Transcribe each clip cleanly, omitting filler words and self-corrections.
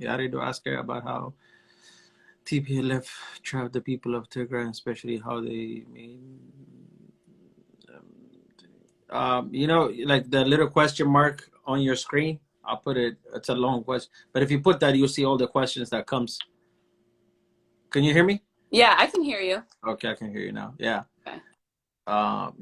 Yeah, I do ask her about how TPLF trapped the people of Tigray, especially how they made, like the little question mark on your screen. I'll put it. It's a long question, but if you put that, you'll see all the questions that comes. Can you hear me? Yeah, I can hear you. Okay, I can hear you now. Yeah. Okay.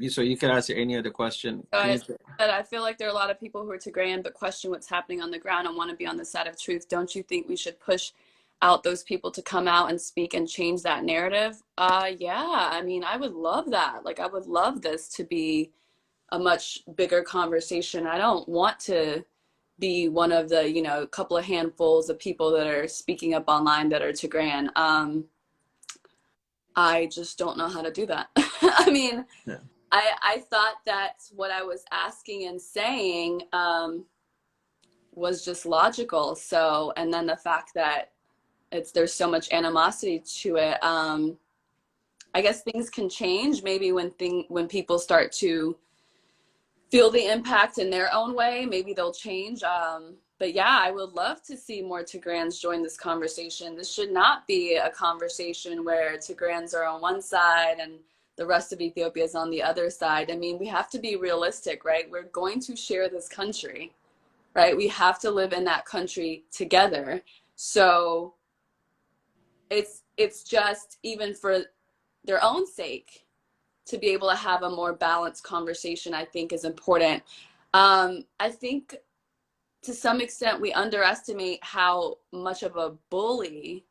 So you can answer any other question. So Can I you? said, I feel like there are a lot of people who are Tigrayan but question what's happening on the ground and want to be on the side of truth. Don't you think we should push out those people to come out and speak and change that narrative? Yeah, I mean, I would love that. Like, I would love this to be a much bigger conversation. I don't want to be one of the, couple of handfuls of people that are speaking up online that are Tigrayan. I just don't know how to do that. I mean, Yeah. I thought that what I was asking and saying was just logical. So, and then the fact that there's so much animosity to it. I guess things can change maybe when people start to feel the impact in their own way. Maybe they'll change. But yeah, I would love to see more Tigrayans join this conversation. This should not be a conversation where Tigrayans are on one side and the rest of Ethiopia is on the other side. I mean, we have to be realistic, right? We're going to share this country, right? We have to live in that country together. So it's just, even for their own sake, to be able to have a more balanced conversation, I think is important. I think to some extent we underestimate how much of a bully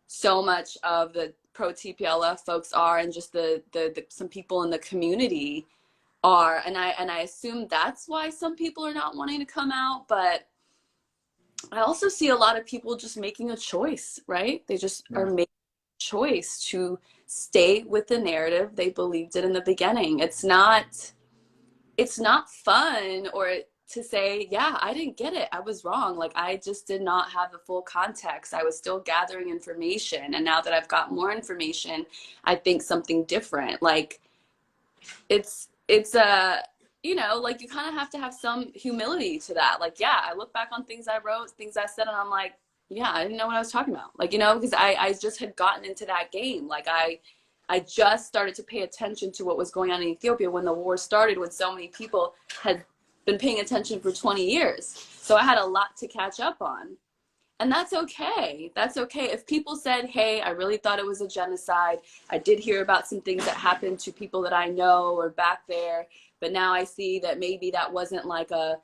so much of the pro TPLF folks are, and just the some people in the community are, and I assume that's why some people are not wanting to come out. But I also see a lot of people just making a choice, right? They just are making a choice to stay with the narrative they believed in the beginning. It's not fun or to say, yeah, I didn't get it, I was wrong, like I just did not have the full context, I was still gathering information, and now that I've got more information, I think something different. Like it's like you kind of have to have some humility to that. Like, yeah, I look back on things I wrote, things I said, and I'm like, yeah, I didn't know what I was talking about. Like, because I just had gotten into that game. Like I just started to pay attention to what was going on in Ethiopia when the war started, when so many people had been paying attention for 20 years. So I had a lot to catch up on. And that's okay. That's okay. If people said, hey, I really thought it was a genocide, I did hear about some things that happened to people that I know or back there, but now I see that maybe that wasn't like the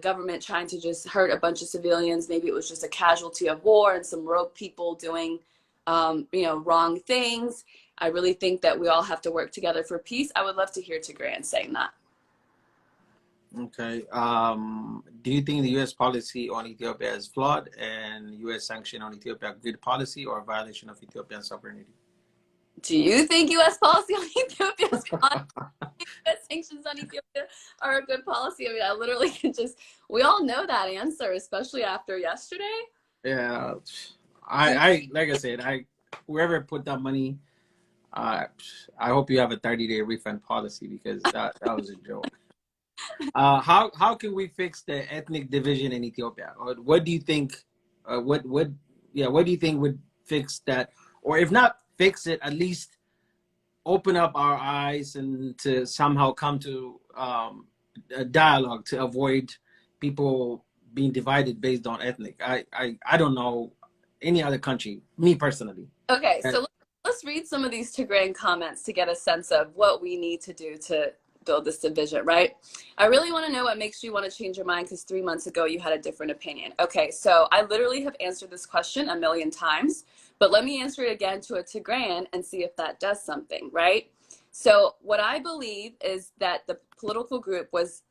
government trying to just hurt a bunch of civilians. Maybe it was just a casualty of war and some rogue people doing, wrong things. I really think that we all have to work together for peace. I would love to hear Tigray saying that. Okay. Do you think the U.S. policy on Ethiopia is flawed, and U.S. sanction on Ethiopia good policy or a violation of Ethiopian sovereignty? Do you think U.S. policy on Ethiopia is flawed? U.S. sanctions on Ethiopia are a good policy? I mean, I literally can we all know that answer, especially after yesterday. Yeah. I like I said, whoever put that money, I hope you have a 30-day refund policy, because that was a joke. How can we fix the ethnic division in Ethiopia? Or what do you think? What do you think would fix that? Or if not fix it, at least open up our eyes and to somehow come to a dialogue to avoid people being divided based on ethnic. I don't know any other country, me personally. Okay, so let's read some of these Tigrayan comments to get a sense of what we need to do to build this division, right? I really want to know what makes you want to change your mind, because 3 months ago you had a different opinion. Okay, so I literally have answered this question a million times, but let me answer it again to a Tigrayan and see if that does something, right? So what I believe is that the political group was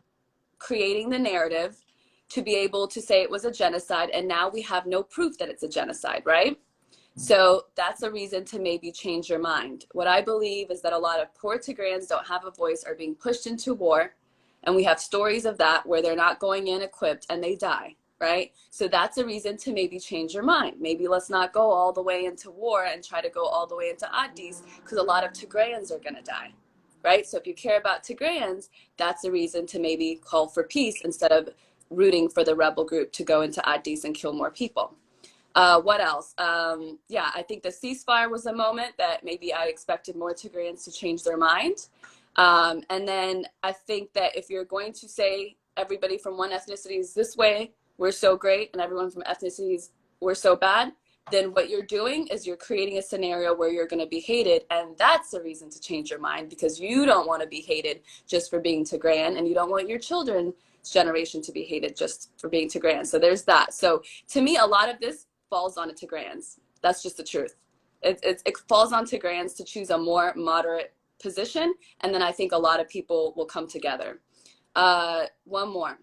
creating the narrative to be able to say it was a genocide, and now we have no proof that it's a genocide, right? So that's a reason to maybe change your mind. What I believe is that a lot of poor Tigrayans don't have a voice, are being pushed into war. And we have stories of that where they're not going in equipped and they die, right? So that's a reason to maybe change your mind. Maybe let's not go all the way into war and try to go all the way into Addis, because a lot of Tigrayans are going to die, right? So if you care about Tigrayans, that's a reason to maybe call for peace instead of rooting for the rebel group to go into Addis and kill more people. What else? Yeah, I think the ceasefire was a moment that maybe I expected more Tigrayans to change their mind. And then I think that if you're going to say everybody from one ethnicity is this way, we're so great, and everyone from ethnicities, we're so bad, then what you're doing is you're creating a scenario where you're going to be hated. And that's a reason to change your mind, because you don't want to be hated just for being Tigrayan, and you don't want your children's generation to be hated just for being Tigrayan. So there's that. So to me, a lot of this falls on Tigrayans. That's just the truth. It falls on Tigrayans to choose a more moderate position, and then I think a lot of people will come together. One more.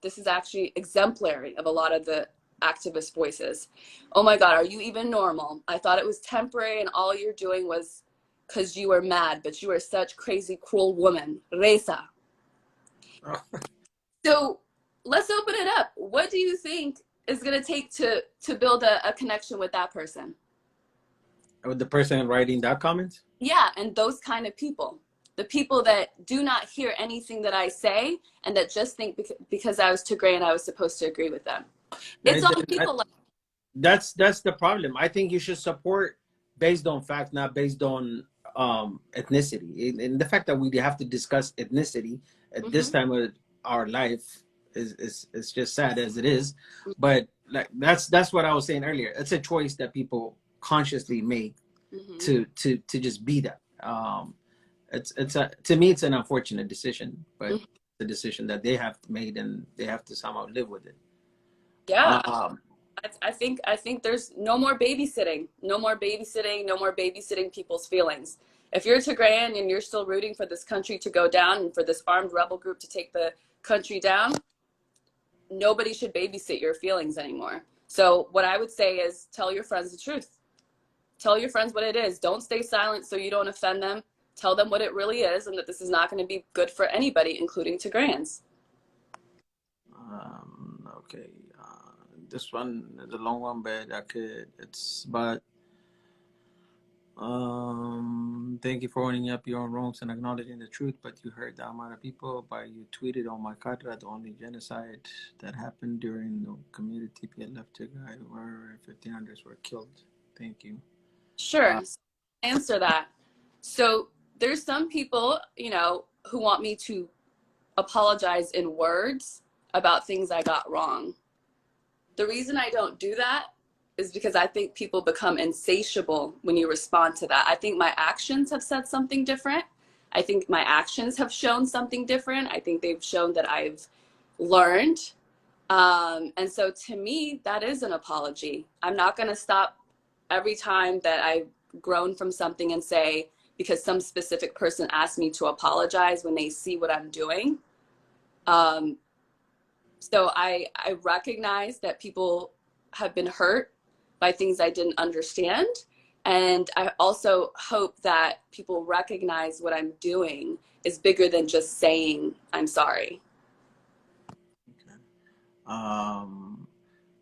This is actually exemplary of a lot of the activist voices. Oh my God, are you even normal? I thought it was temporary and all you're doing was because you were mad, but you are such crazy, cruel woman. Reza. So let's open it up. What do you think is going to take to build a connection with that person? With the person writing that comment? Yeah, and those kind of people. The people that do not hear anything that I say and that just think because I was Tigrayan, I was supposed to agree with them. It's all people like that's the problem. I think you should support based on fact, not based on ethnicity. And the fact that we have to discuss ethnicity at this time of our life is just sad as it is. But like that's what I was saying earlier. It's a choice that people consciously make to just be that. To me it's an unfortunate decision, but the decision that they have made, and they have to somehow live with it. Yeah. I think there's no more babysitting, no more babysitting people's feelings. If you're Tigrayan and you're still rooting for this country to go down and for this armed rebel group to take the country down, nobody should babysit your feelings anymore. So what I would say is tell your friends the truth. Tell your friends what it is. Don't stay silent so you don't offend them. Tell them what it really is, and that this is not going to be good for anybody, including Tigrayans. Okay. This one is a long one, but it's about thank you for owning up your own wrongs and acknowledging the truth, but you hurt the amount of people by you tweeted on my Kadra, the only genocide that happened during the community TPLF Tigray, where 1,500 were killed. Thank you. Sure. Answer that. So there's some people, who want me to apologize in words about things I got wrong. The reason I don't do that is because I think people become insatiable when you respond to that. I think my actions have said something different. I think my actions have shown something different. I think they've shown that I've learned. And so to me, that is an apology. I'm not going to stop every time that I've grown from something and say, because some specific person asked me to apologize when they see what I'm doing. So I recognize that people have been hurt by things I didn't understand. And I also hope that people recognize what I'm doing is bigger than just saying, I'm sorry. Okay.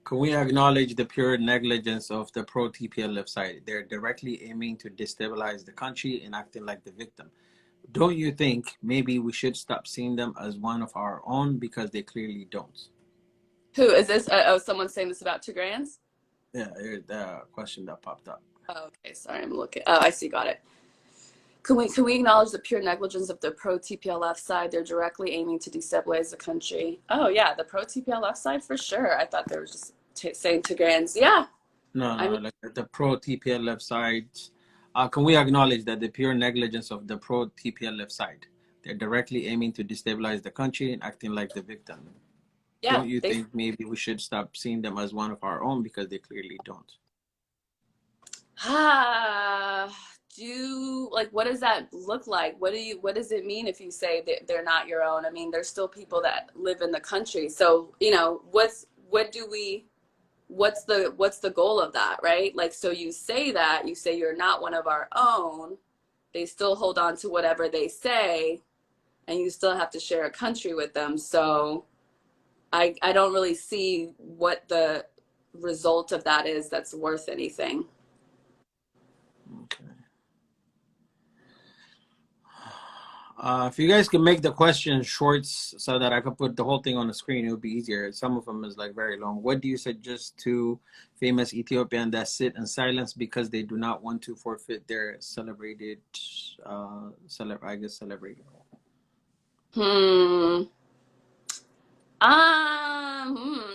Can we acknowledge the pure negligence of the pro-TPLF side? They're directly aiming to destabilize the country and acting like the victim. Don't you think maybe we should stop seeing them as one of our own, because they clearly don't? Who is this? Oh, someone's saying this about Tigrayans? Yeah, the question that popped up. Oh, okay, sorry, I'm looking. Oh, I see, got it. Can we acknowledge the pure negligence of the pro-TPLF side? They're directly aiming to destabilize the country. Oh, yeah, the pro-TPLF side for sure. I thought they were just saying Tigrayans. Yeah. No, like the pro-TPLF side. Can we acknowledge that the pure negligence of the pro-TPLF side? They're directly aiming to destabilize the country and acting like the victim. Yeah, don't you think maybe we should stop seeing them as one of our own, because they clearly don't? What does that look like? What does it mean if you say that they're not your own? I mean, there's still people that live in the country. So, what's the goal of that, right? Like, so you say you're not one of our own. They still hold on to whatever they say, and you still have to share a country with them. So I don't really see what the result of that is that's worth anything. Okay. If you guys can make the questions short so that I could put the whole thing on the screen, it would be easier. Some of them is like very long. What do you suggest to famous Ethiopian that sit in silence because they do not want to forfeit their celebrated, celebrated? Hmm.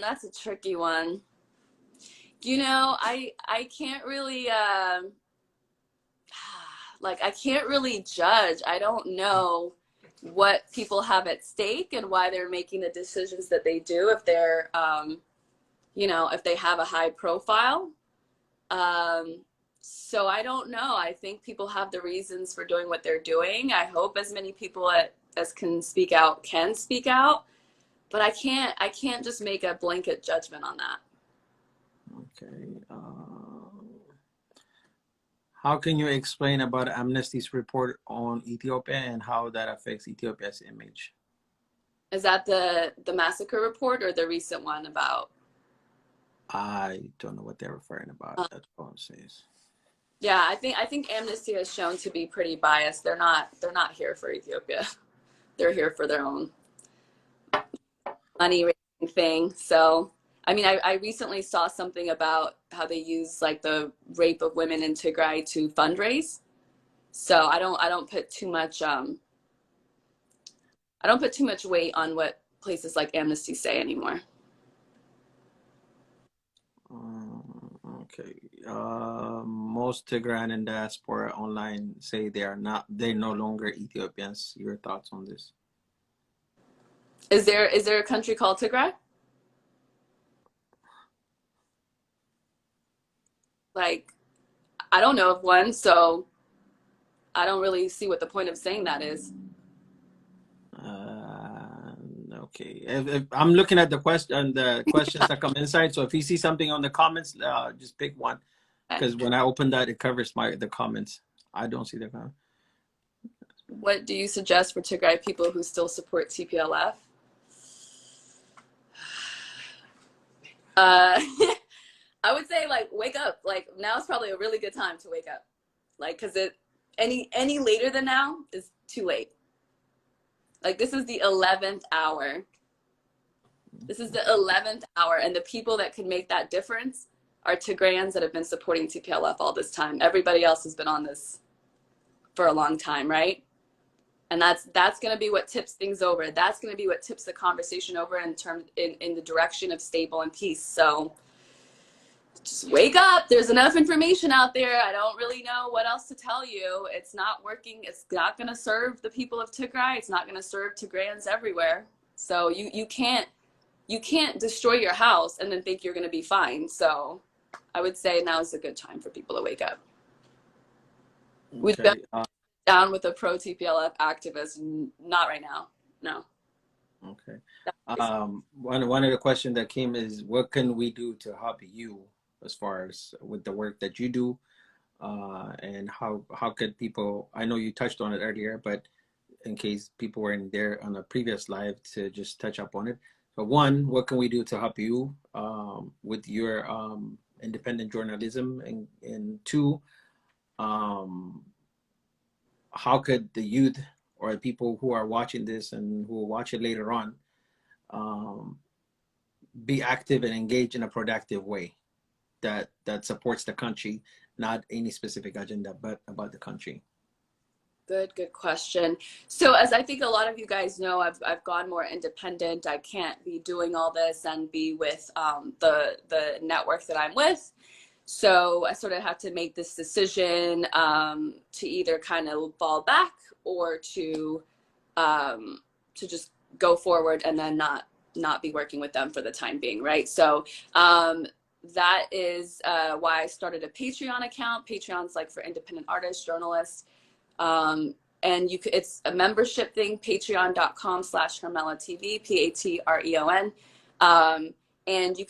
That's a tricky one. You know, I can't really like I can't really judge. I don't know what people have at stake and why they're making the decisions that they do if they're you know, if they have a high profile. Um so I don't know. I think people have the reasons for doing what they're doing. I hope as many people as can speak out, but I can't just make a blanket judgment on that. Okay. How can you explain about Amnesty's report on Ethiopia and how that affects Ethiopia's image? Is that the massacre report or the recent one about? I don't know what they're referring about. That's all I'm saying. Yeah, I think Amnesty has shown to be pretty biased. They're not here for Ethiopia. They're here for their own money raising thing. So I mean, I recently saw something about how they use like the rape of women in Tigray to fundraise. So I don't put too much I don't put too much weight on what places like Amnesty say anymore. Okay. Most Tigrayan and diaspora online say they're no longer Ethiopians. Your thoughts on this? Is there a country called Tigray? Like, I don't know of one, so I don't really see what the point of saying that is. Okay. If I'm looking at the questions that come inside. So if you see something on the comments, just pick one. Okay. Because when I open that, it covers the comments. I don't see the comments. What do you suggest for Tigray people who still support TPLF? I would say like wake up. Like now is probably a really good time to wake up. Like because it any later than now is too late. Like this is the 11th hour. This is the 11th hour, and the people that can make that difference are Tigrayans that have been supporting TPLF all this time. Everybody else has been on this for a long time, right? And that's going to be what tips things over. That's going to be what tips the conversation over in the direction of stable and peace. So just wake up. There's enough information out there. I don't really know what else to tell you. It's not working. It's not going to serve the people of Tigray. It's not going to serve Tigrayans everywhere. So you can't destroy your house and then think you're going to be fine. So I would say now is a good time for people to wake up. We've been down with a pro TPLF activist. Not right now. No. Okay. One of the questions that came is, what can we do to help you as far as with the work that you do? And how could people, I know you touched on it earlier, but in case people weren't there on a previous live, to just touch up on it. So one, what can we do to help you with your independent journalism? And two, how could the youth or the people who are watching this and who will watch it later on be active and engage in a productive way that supports the country, not any specific agenda, but about the country? Good question. So as I think a lot of you guys know, I've gone more independent. I can't be doing all this and be with the network that I'm with. So I sort of have to make this decision to either kind of fall back or to just go forward and then not be working with them for the time being, right? So that is why I started a Patreon account. Patreon's like for independent artists, journalists. And it's a membership thing, patreon.com/HermelaTV, Patreon. And it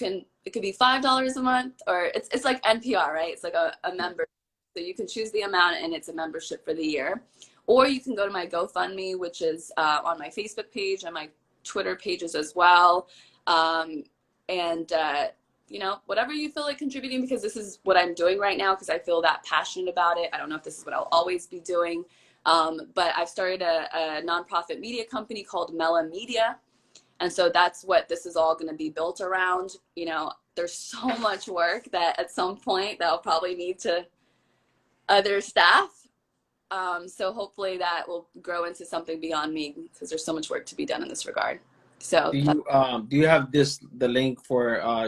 could be $5 a month, or it's like NPR, right? It's like a member. So you can choose the amount and it's a membership for the year. Or you can go to my GoFundMe, which is on my Facebook page and my Twitter pages as well. You know, whatever you feel like contributing, because this is what I'm doing right now because I feel that passionate about it. I don't know if this is what I'll always be doing. But I've started a nonprofit media company called Hermela Media. And so that's what this is all going to be built around. You know, there's so much work that at some point that'll probably need to other staff. So hopefully that will grow into something beyond me because there's so much work to be done in this regard. So do you have the link for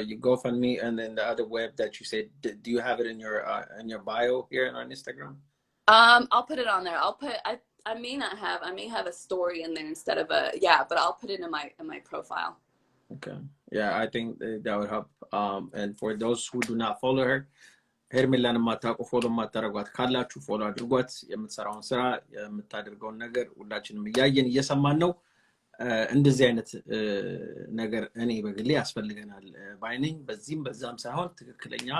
your GoFundMe and then the other web that you said? Do you have it in your bio here on Instagram? I'll put it on there. I may not have. I may have a story in there instead of but I'll put it in my profile. Okay. Yeah, I think that would help. And for those who do not follow her, ሄርሜላን የማታውቁ ፎሎ የማታደርጓት ካላችሁ ፎሎ አድርጓት። የምትሰራውን ስራ የምታደርገውን ነገር ሁላችንም እያየን እየሰማን ነው። እንደዚህ አይነት ነገር እኔ በግሌ ያስፈልገናል ባይነኝ። በዚህም በዛም ሳይሆን ትክክለኛ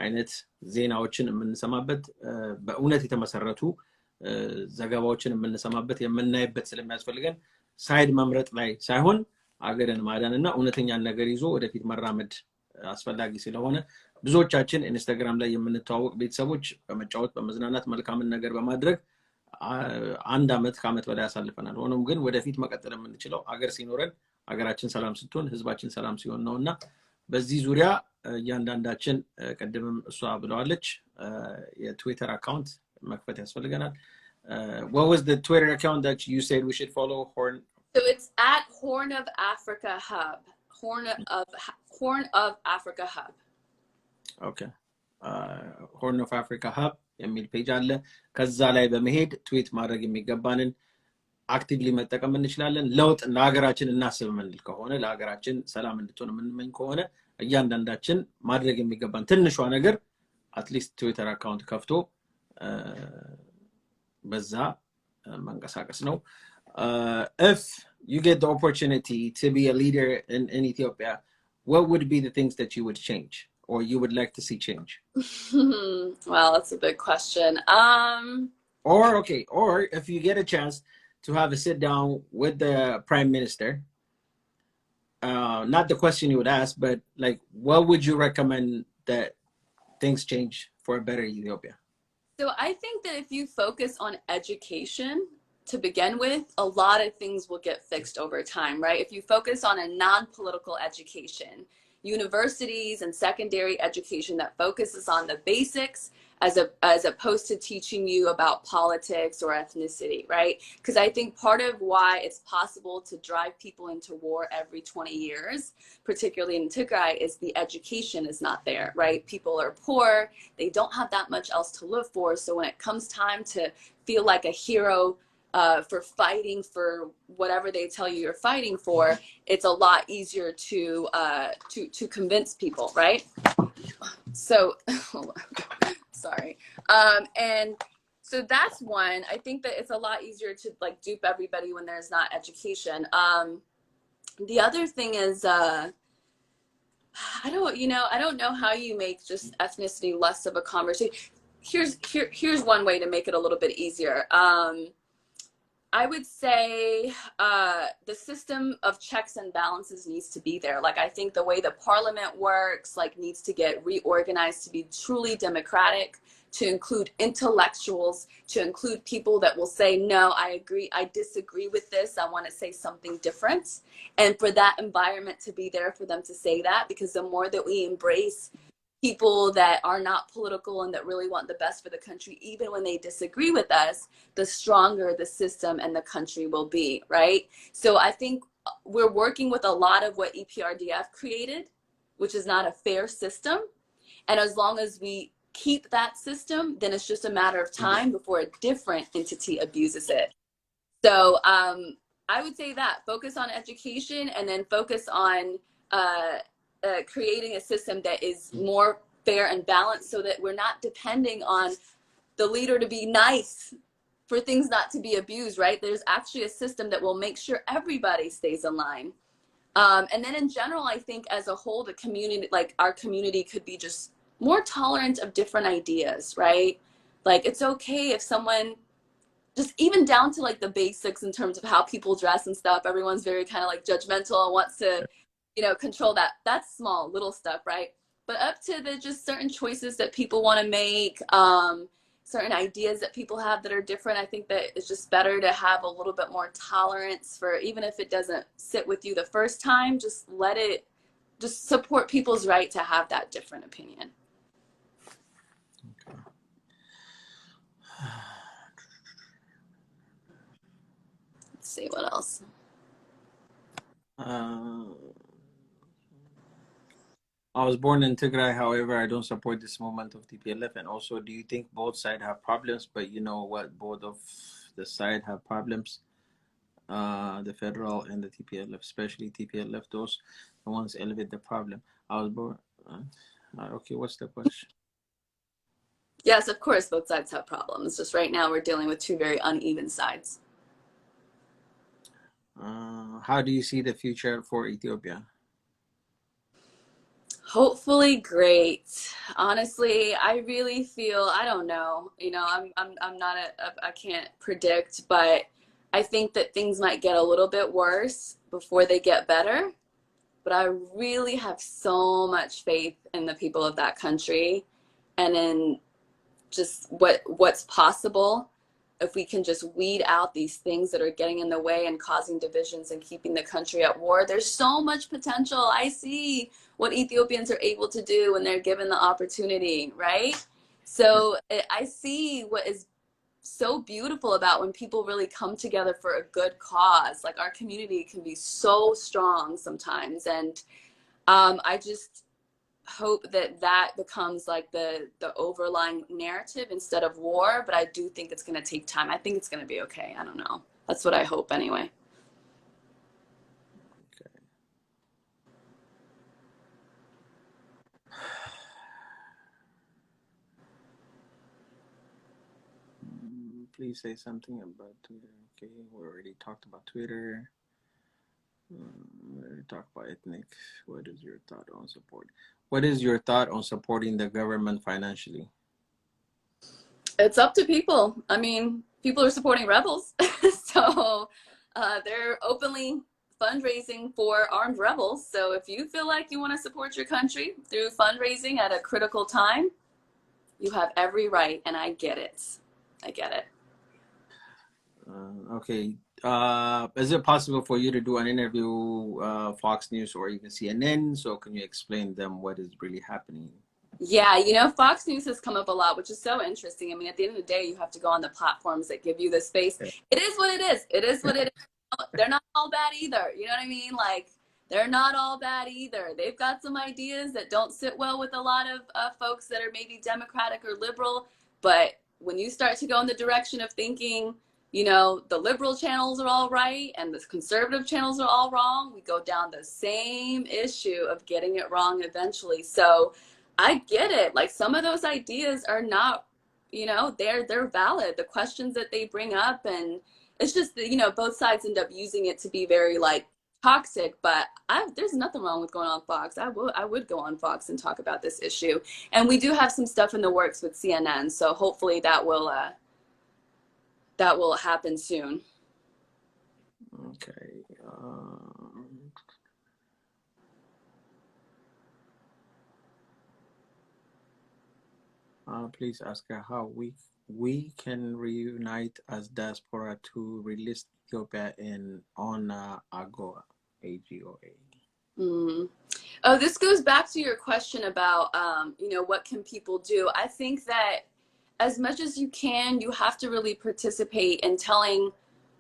አይነት ዜናዎችን የምንሰማበት በእውነት የተመሰረቱ ዘገባዎችን የምንሰማበት የምናይበት ስለሚያስፈልገን ሳይድ መምረጥ ላይ ሳይሆን አገርን ማዳንና እውነተኛን ነገር ይዞ ወደፊት መራመድ አስፈላጊ ስለሆነ ብዙዎቻችን ኢንስታግራም ላይ የምንተዋወቅ ቤተሰቦች በመጫወት በመዝናናት መልካምን ነገር በማድረግ አንድ አመት ከአመት በላይ ያሳልፈናል። ሆኖም ግን ወደፊት መቀጠል የምንችለው አገር ሲኖረን አገራችን ሰላም ስትሆን ህዝባችን ሰላም ሲሆን ነውና በዚህ ዙሪያ እያንዳንዳችን ቀደምም እሷ ብለዋለች የትዊተር አካውንት መክፈት ያስፈልገናል። What was the Twitter account that you said we should follow? So it's at Horn of Africa Hub. Horn of Africa Hub. Okay. Horn of Africa Hub የሚል ፔጅ አለ። ከዛ ላይ በመሄድ ትዊት ማድረግ የሚገባንን አክቲቭሊ መጠቀም እንችላለን። ለውጥ ለሀገራችን እናስብ የምንል ከሆነ ለሀገራችን ሰላም እንድትሆን የምንመኝ ከሆነ እያንዳንዳችን ማድረግ የሚገባን ትንሿ ነገር አትሊስት ትዊተር አካውንት ከፍቶ በዛ መንቀሳቀስ ነው። If you get the opportunity to be a leader in Ethiopia, what would be the things that you would change or you would like to see change? Well, that's a big question. Or if you get a chance to have a sit down with the prime minister, not the question you would ask, but like, what would you recommend that things change for a better Ethiopia? So I think that if you focus on education to begin with, a lot of things will get fixed over time, right? If you focus on a non-political education, universities and secondary education that focuses on the basics as opposed to teaching you about politics or ethnicity, right? Because I think part of why it's possible to drive people into war every 20 years, particularly in Tigray, is the education is not there, right? People are poor, they don't have that much else to live for. So when it comes time to feel like a hero for fighting for whatever they tell you you're fighting for, it's a lot easier to convince people, right? So, sorry. And so that's one. I think that it's a lot easier to like dupe everybody when there's not education. The other thing is, I don't know how you make just ethnicity less of a conversation. Here's one way to make it a little bit easier. I would say the system of checks and balances needs to be there. Like, I think the way the parliament works, like, needs to get reorganized to be truly democratic, to include intellectuals, to include people that will say, no, I agree, I disagree with this, I want to say something different. And for that environment to be there for them to say that, because the more that we embrace people that are not political and that really want the best for the country, even when they disagree with us, the stronger the system and the country will be, right? So I think we're working with a lot of what EPRDF created, which is not a fair system. And as long as we keep that system, then it's just a matter of time before a different entity abuses it. So I would say that focus on education and then focus on creating a system that is more fair and balanced so that we're not depending on the leader to be nice for things not to be abused, right? There's actually a system that will make sure everybody stays in line. And then in general, I think as a whole, the community, like our community could be just more tolerant of different ideas, right? Like, it's okay if someone, just even down to like the basics in terms of how people dress and stuff, everyone's very kind of like judgmental and wants to, control that. That's small, little stuff, right? But up to the just certain choices that people want to make, certain ideas that people have that are different. I think that it's just better to have a little bit more tolerance for, even if it doesn't sit with you the first time, just let it, just support people's right to have that different opinion. Okay. Let's see what else. I was born in Tigray, however, I don't support this movement of TPLF. And also, do you think both sides have problems? But you know what? Both of the side have problems. The federal and the TPLF, especially TPLF, those the ones elevate the problem. I was born. Okay, what's the question? Yes, of course, both sides have problems. Just right now, we're dealing with two very uneven sides. How do you see the future for Ethiopia? Hopefully great. Honestly, I really feel, I don't know, you know, I'm not I can't predict, but I think that things might get a little bit worse before they get better. But I really have so much faith in the people of that country and in just what's possible if we can just weed out these things that are getting in the way and causing divisions and keeping the country at war. There's so much potential. I see what Ethiopians are able to do when they're given the opportunity, right? So I see what is so beautiful about when people really come together for a good cause. Like our community can be so strong sometimes. And I just hope that that becomes like the overlying narrative instead of war, but I do think it's going to take time. I think it's going to be okay. I don't know. That's what I hope anyway. Okay. Please say something about Twitter. Okay, we already talked about Twitter. We already talked about ethnic. What is your thought on support? What is your thought on supporting the government financially? It's up to people. I mean, people are supporting rebels. So they're openly fundraising for armed rebels. So if you feel like you want to support your country through fundraising at a critical time, you have every right, and I get it. I get it. Okay. Is it possible for you to do an interview, Fox News or even CNN? So can you explain them what is really happening? Yeah, you know, Fox News has come up a lot, which is so interesting. I mean, at the end of the day, you have to go on the platforms that give you the space. Yeah. It is what it is. It is what it is. They're not all bad either. You know what I mean? Like, they're not all bad either. They've got some ideas that don't sit well with a lot of folks that are maybe Democratic or liberal. But when you start to go in the direction of thinking, you know, the liberal channels are all right and the conservative channels are all wrong, we go down the same issue of getting it wrong eventually. So, I get it. Like some of those ideas are not, you know, they're valid. The questions that they bring up, and it's just that, you know, both sides end up using it to be very like toxic. But there's nothing wrong with going on Fox. I would go on Fox and talk about this issue. And we do have some stuff in the works with CNN, so hopefully that will happen soon. Okay. Please ask her how we can reunite as diaspora to release Ethiopia in on AGOA, AGOA. Mm. Oh, this goes back to your question about, you know, what can people do? I think that as much as you can, you have to really participate in telling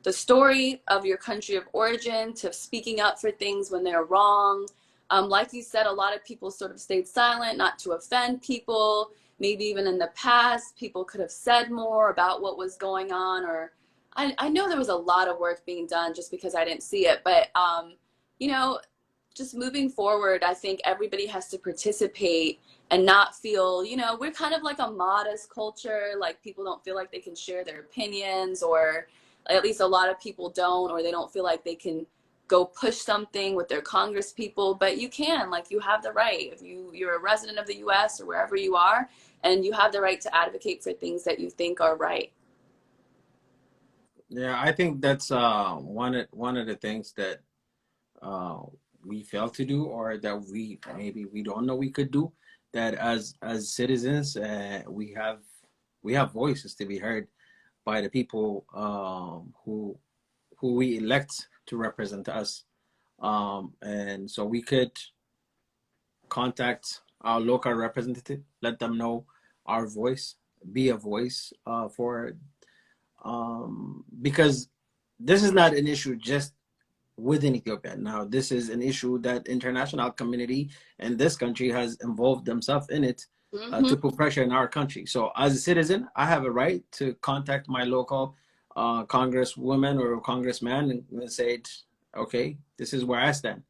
the story of your country of origin, to speaking up for things when they're wrong. Like you said, a lot of people sort of stayed silent, not to offend people. Maybe even in the past, people could have said more about what was going on. Or I know there was a lot of work being done just because I didn't see it. But, you know, just moving forward, I think everybody has to participate and not feel, you know, we're kind of like a modest culture. Like people don't feel like they can share their opinions, or at least a lot of people don't, or they don't feel like they can go push something with their Congress people. But you can, like, you have the right. If you're a resident of the US or wherever you are, and you have the right to advocate for things that you think are right. Yeah, I think that's one of the things that uh, we fail to do, or that we don't know we could do. That as citizens, we have voices to be heard by the people who we elect to represent us. And so we could contact our local representative, let them know our voice, be a voice for because this is not an issue just within Ethiopia. Now, this is an issue that international community and this country has involved themselves in it to put pressure in our country. So as a citizen, I have a right to contact my local congresswoman or congressman and say, okay, this is where I stand.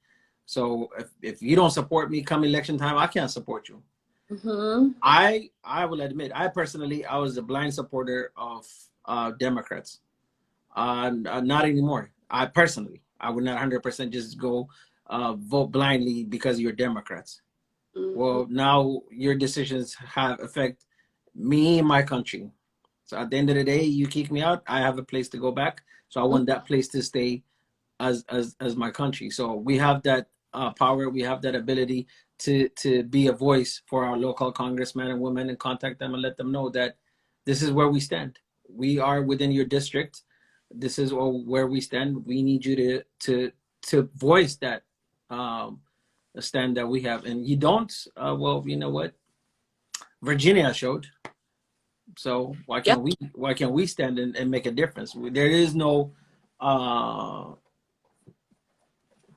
So if you don't support me come election time, I can't support you. I will admit, I was a blind supporter of Democrats. Not anymore. I would not 100% just go vote blindly because you're Democrats. Well, now your decisions have affect me and my country. So at the end of the day, you kick me out, I have a place to go back. So I want that place to stay as my country. So we have that power, we have that ability to be a voice for our local congressmen and women and contact them and let them know that this is where we stand. We are within your district. This is where we stand. We need you to voice that stand that we have. And you don't, well, you know what? Virginia showed. So why can't we stand and make a difference? There is no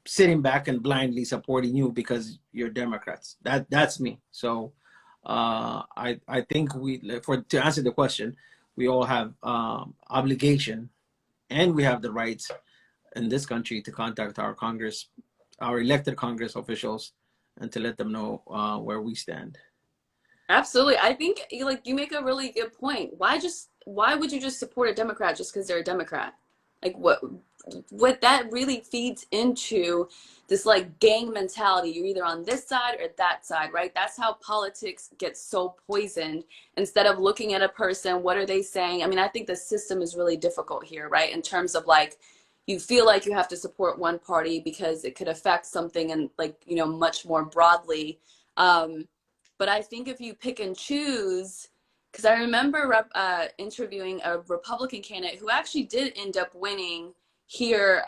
sitting back and blindly supporting you because you're Democrats. That's me. So I think to answer the question, we all have obligation and we have the rights in this country to contact our elected Congress officials and to let them know where we stand. Absolutely. I think you make a really good point. Why would you just support a Democrat just because they're a Democrat? Like what that really feeds into this like gang mentality. You're either on this side or that side, right? That's how politics gets so poisoned. Instead of looking at a person, what are they saying? I mean, I think the system is really difficult here, right? In terms of like, you feel like you have to support one party because it could affect something and much more broadly. But I think if you pick and choose, because I remember interviewing a Republican candidate who actually did end up winning here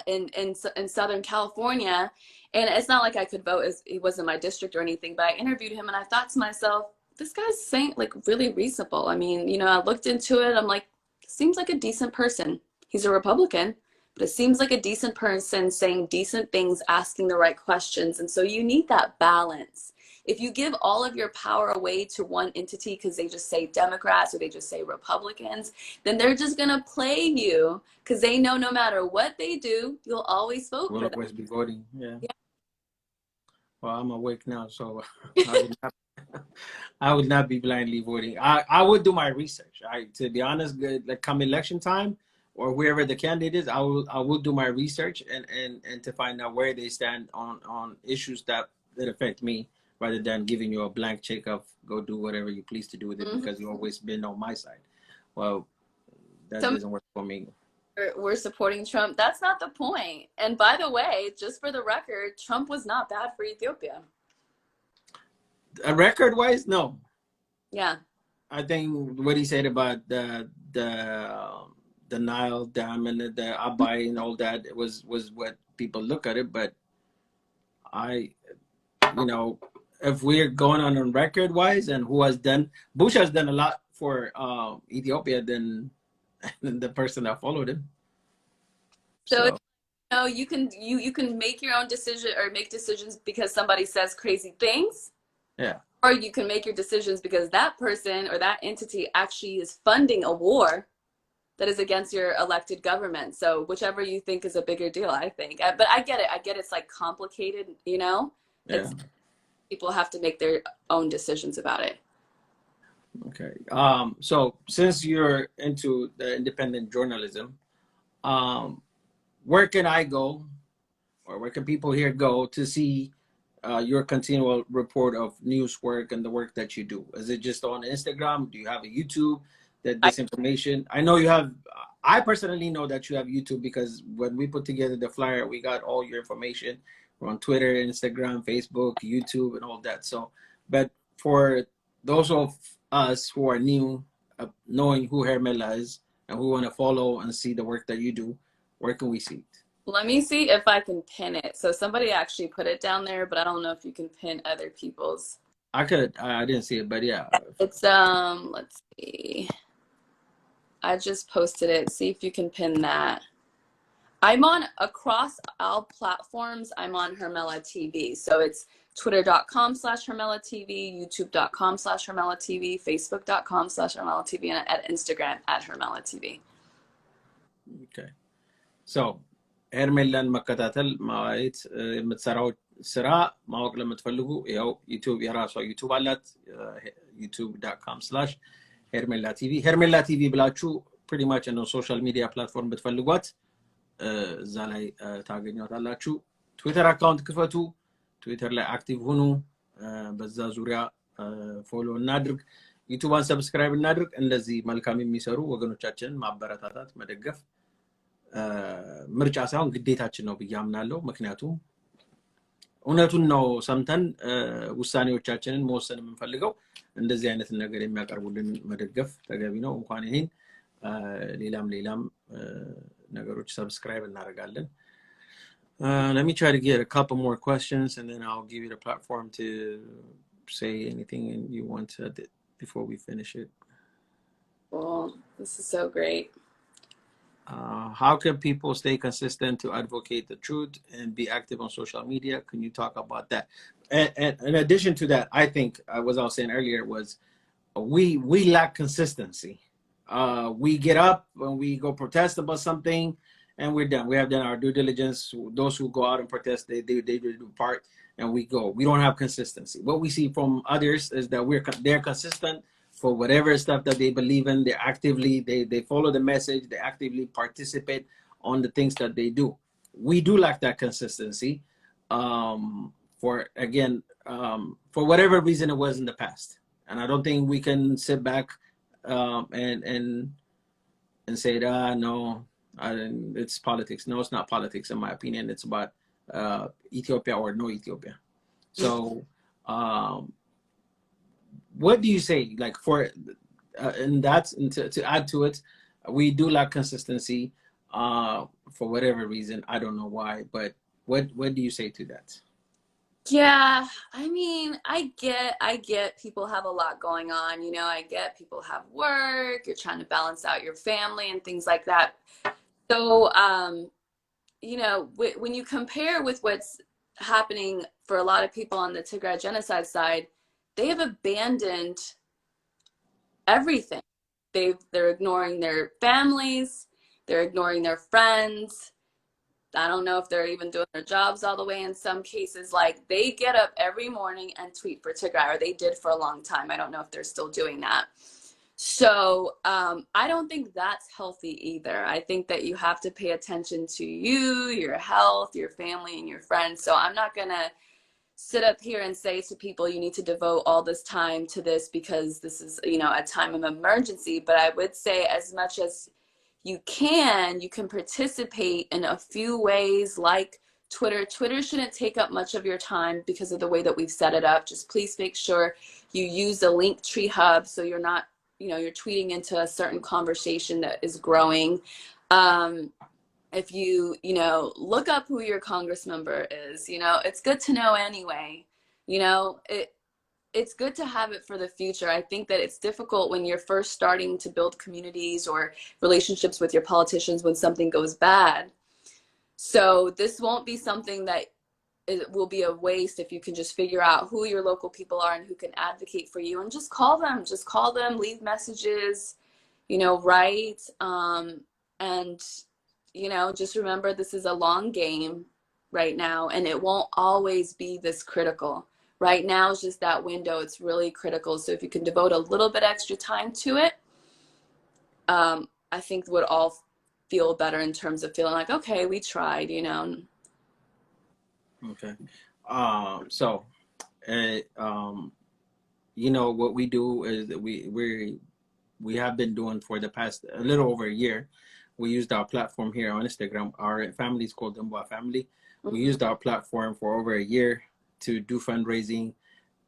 in Southern California. And it's not like I could vote, as he wasn't my district or anything, but I interviewed him and I thought to myself, this guy's saying like really reasonable. I mean, I looked into it. I'm like, seems like a decent person. He's a Republican, but it seems like a decent person saying decent things, asking the right questions. And so you need that balance. If you give all of your power away to one entity because they just say Democrats or they just say Republicans, then they're just going to play you because they know no matter what they do, you'll always vote for them. We'll always be voting, yeah. Well, I'm awake now, so I would not be blindly voting. I would do my research. To be honest, like come election time, or wherever the candidate is, I will do my research and to find out where they stand on issues that affect me, rather than giving you a blank check of go do whatever you please to do with it because you've always been on my side. Well, that doesn't work for me. We're supporting Trump. That's not the point. And by the way, just for the record, Trump was not bad for Ethiopia. Record-wise, no. Yeah. I think what he said about the Nile Dam and the Abai and all that was what people look at it. But if we're going on record-wise and Bush has done a lot for Ethiopia than the person that followed him. So you can make your own decision or make decisions because somebody says crazy things. Yeah. Or you can make your decisions because that person or that entity actually is funding a war that is against your elected government. So whichever you think is a bigger deal, I think. But I get it. It's like complicated, Yeah. People have to make their own decisions about it. Okay. So since you're into the independent journalism, where can I go, or where can people here go to see your continual report of news work and the work that you do? Is it just on Instagram? Do you have a YouTube that this information? I know you have. I personally know that you have YouTube because when we put together the flyer, we got all your information. We're on Twitter, Instagram, Facebook, YouTube, and all that. So, but for those of us who are new, knowing who Hermela is, and who want to follow and see the work that you do, where can we see it? Let me see if I can pin it. So somebody actually put it down there, but I don't know if you can pin other people's. I could, I didn't see it, but yeah. It's let's see. I just posted it. See if you can pin that. I'm on across all platforms. I'm on Hermela TV. So it's twitter.com/Hermela TV, youtube.com/Hermela TV, facebook.com/Hermela TV, and at Instagram @Hermela TV. Okay. So ሄርሜላን መከታተል ማየት የምትሰራው ስራ ማወቅ ለምትፈልጉ ያው ዩቲዩብ የራሷ ዩቲዩብ አላት youtube.com/ሄርሜላ ቲቪ ሄርሜላ ቲቪ ብላችሁ pretty much ነው ሶሻል ሚዲያ ፕላትፎርም ብትፈልጓት እዛ ላይ ታገኛታላችሁ ትዊተር አካውንት ክፈቱ ትዊተር ላይ አክቲቭ ሁኑ በዛ ዙሪያ ፎሎ እናድርግ ዩቲዩብን ሰብስክራይብ እናድርግ እንደዚህ መልካም የሚሰሩ ወገኖቻችንን ማበረታታት መደገፍ ምርጫ ሳይሆን ግዴታችን ነው ብያምናለሁ ምክንያቱም እውነቱን ነው ሰምተን ውሳኔዎቻችንን መወሰን የምንፈልገው እንደዚህ አይነት ነገር የሚያቀርቡልን መደገፍ ተገቢ ነው እንኳን ይሄን ሌላም ነገሮች ሰብስክራይብ እናደርጋለን let me try to get a couple more questions and then I'll give you the platform to say anything you want to before we finish it. Well, this is so great. How can people stay consistent to advocate the truth and be active on social media? Can you talk about that? And in addition to that, I think what I was saying earlier was we lack consistency. We get up and we go protest about something and we're done. We have done our due diligence. Those who go out and protest, they do part and we go. We don't have consistency. What we see from others is that they're consistent for whatever stuff that they believe in. They actively, they follow the message. They actively participate on the things that they do. We do lack that consistency for whatever reason it was in the past. And I don't think we can sit back and say, no, it's politics. No, it's not politics, in my opinion. It's about Ethiopia or no Ethiopia. So, what do you say? Like and that's to add to it, we do lack consistency for whatever reason. I don't know why, but what do you say to that? Yeah, I mean, I get people have a lot going on, you know, I get people have work, you're trying to balance out your family and things like that. So, you know, when you compare with what's happening for a lot of people on the Tigray genocide side, they have abandoned everything. They're ignoring their families, they're ignoring their friends. I don't know if they're even doing their jobs all the way in some cases. Like, they get up every morning and tweet for Tigray, or they did for a long time. I don't know if they're still doing that. So I don't think that's healthy either. I think that you have to pay attention to you, your health, your family, and your friends. So I'm not going to sit up here and say to people, you need to devote all this time to this because this is, you know, a time of emergency. But I would say as much as you can participate in a few ways like Twitter. Twitter shouldn't take up much of your time because of the way that we've set it up. Just please make sure you use the Linktree hub so you're not, you know, you're tweeting into a certain conversation that is growing. If you know, look up who your congress member is, you know, it's good to know anyway, you know, it's good to have it for the future. I think that it's difficult when you're first starting to build communities or relationships with your politicians when something goes bad. So this won't be something that it will be a waste if you can just figure out who your local people are and who can advocate for you and just call them, leave messages, you know, write, and, you know, just remember this is a long game right now and it won't always be this critical. Right now is just that window. It's really critical. So if you can devote a little bit extra time to it, I think we'd all feel better in terms of feeling like, okay, we tried, you know. Okay. So, you know, what we do is we have been doing for the past a little over a year. We used our platform here on Instagram. Our family is called Dumba Family. We used our platform for over a year to do fundraising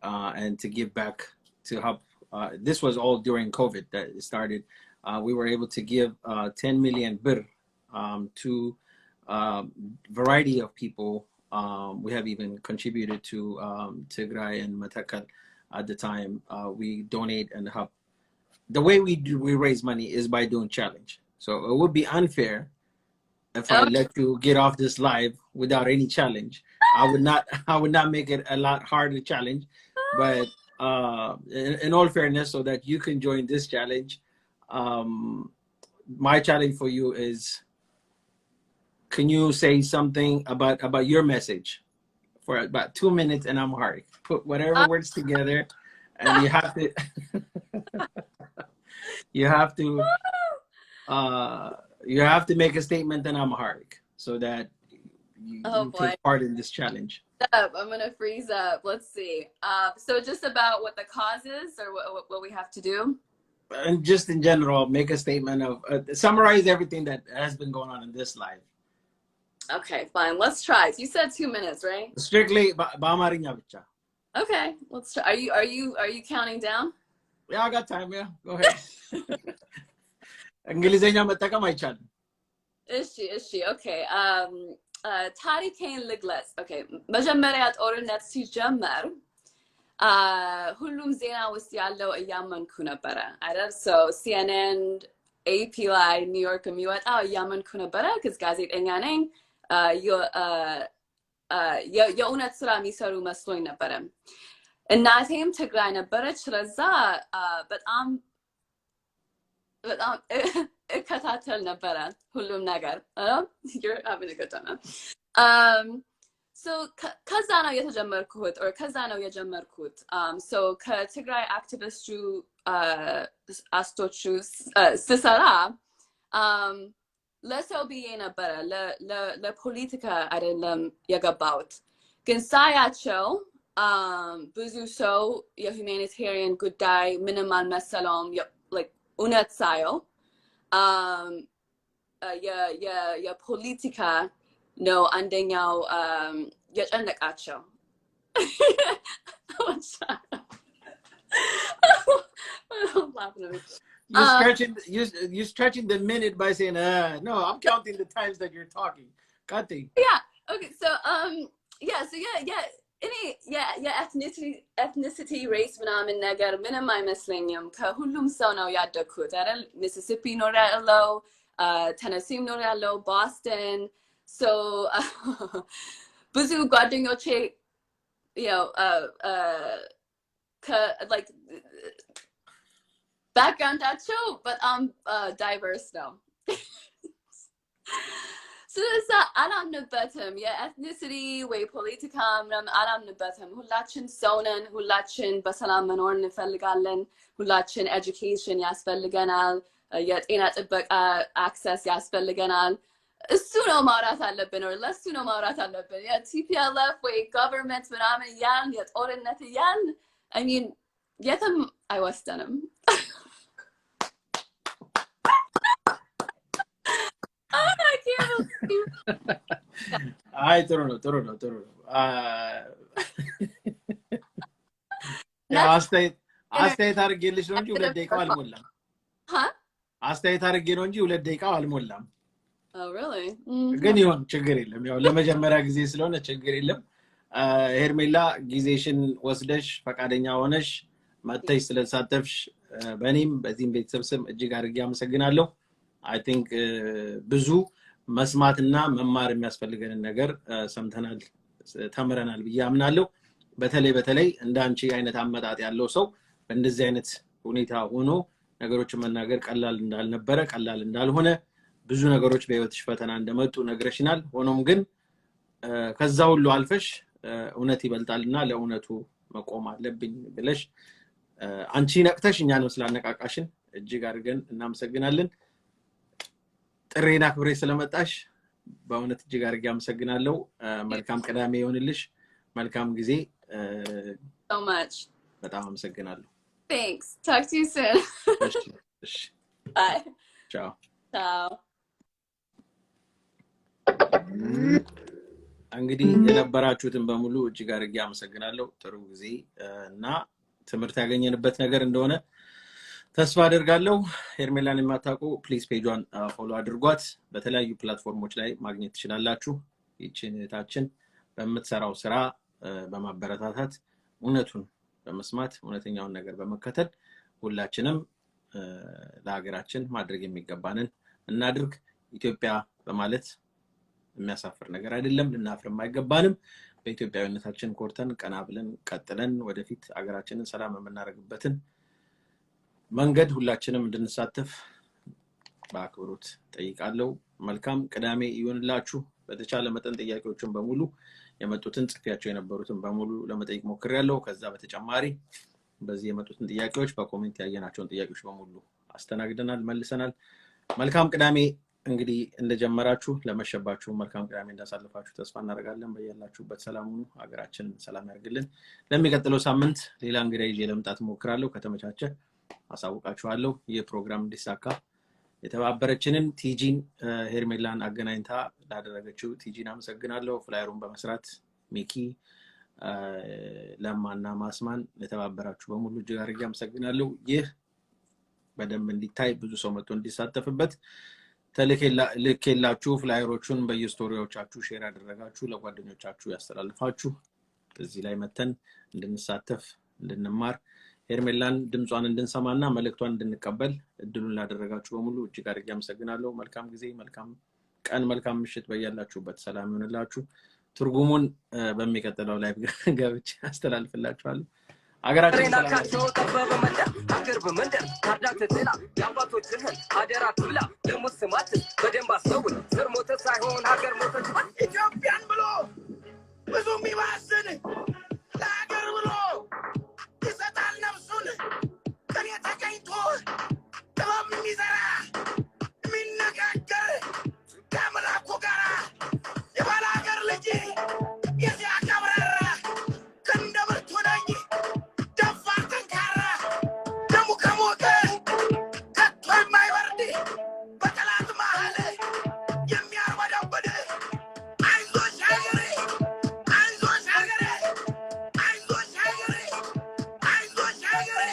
and to give back to help this was all during COVID that it started. We were able to give 10 million birr to variety of people. We have even contributed to Tigray and Matakal at the time. We donate and help. The way we raise money is by doing challenge. So it would be unfair if I let you get off this live without any challenge. I would not make it a lot harder challenge, but in all fairness, so that you can join this challenge, my challenge for you is, can you say something about your message for about 2 minutes in Amharic? Put whatever words together, and you have to you have to make a statement in Amharic so that you take part in this challenge. I'm gonna freeze up. Let's see. So just about what the cause is, or what we have to do? And just in general, make a statement of summarize everything that has been going on in this live. Okay, fine. Let's try. So you said 2 minutes, right? Strictly Bamarinya bicha. Okay, let's try. Are you counting down? Yeah, I got time. Yeah, go ahead. እንግሊዘኛ መጠቀም አይቻልም። እሺ okay. ታሪኬን ልግለጽ። Okay, መጀመሪያ ጦርነት ሲጀመር ሁሉም ዜና ውስጥ ያለው እያመንኩ ነበረ አይደል? So CNN, AP ላይ ኒውዮርክ የሚወጣው እያመንኩ ነበረ because ጋዜጠኛ ነኝ። የእውነት ስራ የሚሰሩ መስሎኝ ነበረ። እናቴም ትግራይ ነበረች። ስለዛ በጣም እከታተል ነበረ ሁሉም ነገር። You're having a good time. So ከዛ ነው የተጀመርኩት or ከዛ ነው የጀመርኩት። So ከትግራይ አክቲቪስቱ አስቶቹ ስሰራ ለሰው ብዬ ነበረ ለፖለቲካ አይደለም የገባሁት። ግን ሳያቸው ብዙ ሰው የሁማኒታሪያን ጉዳይ ምንም አልመሰለውም። like እውነት ሳየው የፖለቲካ ነው አንደኛው የጨነቃቸው። You're stretching the minute by saying, no, I'm counting the times that you're talking. Cutting. Yeah. Okay. So ethnicity race ምናምን ነገር ምንም አይመስለኝም። ከሁሉም ሰው ነው ያደግኩት አይደል? ሚሲሲፒ ኖሬያለሁ፣ ተነሲም ኖሬያለሁ፣ ቦስተን። So ብዙ ጓደኞቼ like backgroundaቸው በጣም diverse ነው። ስለዛ አላምንበትም። የኤትኒሲቲ ወይ ፖለቲካ ምናምን አላምንበትም። ሁላችን ሰው ነን። ሁላችን በሰላም መኖር እንፈልጋለን። ሁላችን ኤጁኬሽን ያስፈልገናል። የጤና ጥበቃ አክሰስ ያስፈልገናል። እሱ ነው ማውራት አለብን። ለሱ ነው ማውራት አለብን። የቲፒኤልኤፍ ወይ ገቨርንመንት ምናምን ያን የጦርነት ያን I mean የትም አይወስደንም። አይ ጥሩ ነው። አስተያየት አድርጌልሽ ነው እንጂ 2 ደቂቃው አልሞላም። አስተያየት አድርጌ ነው እንጂ 2 ደቂቃው አልሞላም። Oh really? ግን ይሁን ችግር የለም። ያው ለመጀመሪያ ጊዜ ስለሆነ ችግር የለም። ሄርሜላ ጊዜሽን ወስደሽ ፈቃደኛ ሆነሽ መጥተሽ ስለተሳተፍሽ በእኔም በዚህም ቤተሰብ ስም እጅግ አድርጌ አመሰግናለሁ። I think ብዙ መስማትና መማር የሚያስፈልገንን ነገር ሰምተናል፣ ተምረናል ብዬ አምናለሁ። በተለይ እንዳንቺ አይነት አመጣጥ ያለው ሰው በእንደዚህ አይነት ሁኔታ ሆኖ ነገሮችን መናገር ቀላል እንዳልነበረ፣ ቀላል እንዳልሆነ፣ ብዙ ነገሮች በህይወትሽ ፈተና እንደመጡ ነግረሽናል። ሆኖም ግን ከዛ ሁሉ አልፈሽ እውነት ይበልጣልና ለእውነቱ መቆም አለብኝ ብለሽ አንቺ ነቅተሽ እኛንም ስላነቃቃሽን እጅግ አድርገን እናመሰግናለን። ጥሬና ክብሬ ስለመጣሽ በእውነት እጅግ አድርጌ አመሰግናለሁ። መልካም ቅዳሜ ይሁንልሽ። መልካም ጊዜ። So much. በጣም አመሰግናለሁ። Thanks. Talk to you soon. Bye. Ciao. Ciao. እንግዲህ የነበራችሁትን በሙሉ እጅግ አድርጌ አመሰግናለሁ። ጥሩ ጊዜ እና ትምርት ያገኘንበት ነገር እንደሆነ ተስፋ አደርጋለሁ ሄርሜላን የማታውቁ ፕሊዝ ፔጇን ፎሎ አድርጓት በተለያዩ ፕላትፎርሞች ላይ ማግኘት ትችላላችሁ ይቺን እህታችን በመትሰራው ስራ በማበረታታት እውነቱን በመስማት እውነተኛውን ነገር በመከተል ሁላችንም ለሀገራችን ማድረግ የሚገባንን እናድርግ ኢትዮጵያ በማለት የሚያሳፍር ነገር አይደለም ልናፍርም አይገባንም በኢትዮጵያዊነታችን ኮርተን ቀና ብለን ቀጥለን ወደፊት ሀገራችንን ሰላም የምናደርግበትን መንገድ ሁላችንም እንድንሳተፍ በአክብሮት ጠይቃለሁ መልካም ቅዳሜ ይሁንላችሁ በተቻለ መጠን ጥያቄዎችን በሙሉ የመጡትን ጽፌያቸው የነበሩትን በሙሉ ለመጠየቅ ሞክሬያለሁ ከዛ በተጨማሪ በዚህ የመጡትን ጥያቄዎች በኮሜንት ያየናቸውን ጥያቄዎች በሙሉ አስተናግደናል መልሰናል መልካም ቅዳሜ እንግዲህ እንደጀመራችሁ ለመሸባችሁ መልካም ቅዳሜ እንዳሳልፋችሁ ተስፋ እናደርጋለን በእያላችሁበት ሰላም ሁኑ ሀገራችንን ሰላም ያርግልን ለሚቀጥለው ሳምንት ሌላ እንግዲህ ይዤ ለመምጣት ሞክራለሁ ከተመቻቸ አሳውቃችኋለሁ የፕሮግራም እንዲሳካ የተባበረችንን ቲጂን ሄርሜላን አገናኝታ ላደረገችው ቲጂን አመሰግናለሁ ፍላየሩን በመስራት ሚኪ ለማና ማስማን የተባበራችሁ በሙሉ እጅግ አድርጌ አመሰግናለሁ ይህ በደንብ እንዲታይ ብዙ ሰው መጥቶ እንዲሳተፍበት ተልኬላችሁ ፍላየሮቹን በየስቶሪዎቻችሁ ሼር አደረጋችሁ ለጓደኞቻችሁ ያስተላልፋችሁ እዚህ ላይ መተን እንድንሳተፍ እንድንማር ሄርሜላን ድምጿን እንድንሰማና መልእክቷን እንድንቀበል እድሉን ላደረጋችሁ በሙሉ እጅግ አድርጌ አመሰግናለሁ መልካም ጊዜ መልካም ቀን መልካም ምሽት በእያላችሁበት ሰላም ይሁንላችሁ ትርጉሙን በሚቀጥለው ላይ ገብቼ አስተላልፍላችኋለሁ አገራችን ሰላም ሀገር በመንደር ታዳተ ተላ ያባቶችህን አደራ ትብላ የሙስማት በደንብ አስተውል ዘር ሞተ ሳይሆን ሀገር ሞተች ኢትዮጵያን ብሎ ብዙ የሚባስን ለሀገር ብሎ ይሰጣል ነፍሱን ከኔ ተገኝቶ ጥበብ የሚዘራ የሚነጋገር ከአምላኩ ጋራ የባለ ሀገር ልጅ የዚያ ቀብራራ ከእንደ ብርቱ ነኝ ደፋር ጠንካራ ደሙ ከሞቀ ከቶ የማይበርድ በጠላት መሃል የሚያርበደብድ አይዞሽ ሀገሬ አይዞሽ ሀገሬ አይዞሽ ሀገሬ አይዞሽ ሀገሬ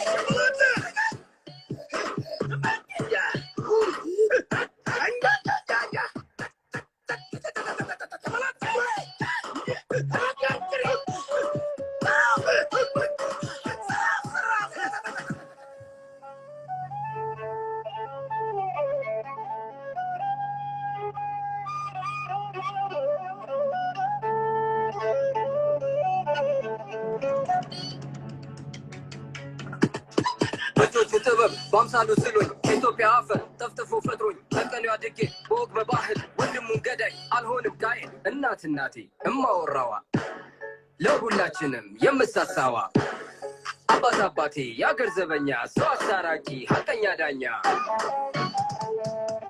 ጥበብ በአምሳሉ ስሎኝ ኢትዮጵያ አፈር ጠፍጥፎ ፈጥሮኝ ተቀኑ አድጌ በወግ በባህል ወንድሙን ገዳይ አልሆንም ጋይ እናት እናቴ እማወራዋ ለሁላችንም የምሳሳዋ አባት አባቴ ያገር ዘበኛ ሰው አስታራቂ ሀቀኛ ዳኛ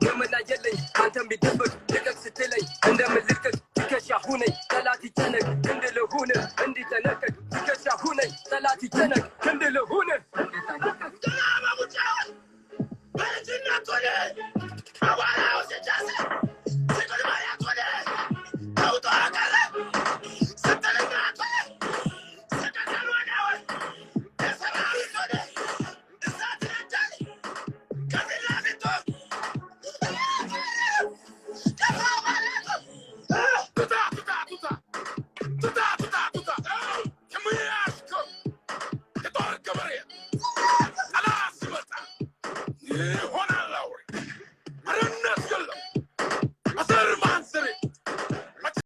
የምናጀለኝ አንተም ቢደበቅ ልቀቅ ስትለኝ እንደምልቀቅ ትከሻ ሁነኝ ጠላት ይጨነቅ እንድልሁን እንዲጠነቀቅ ትከሻ ሁነኝ ጠላት ይጨነቅ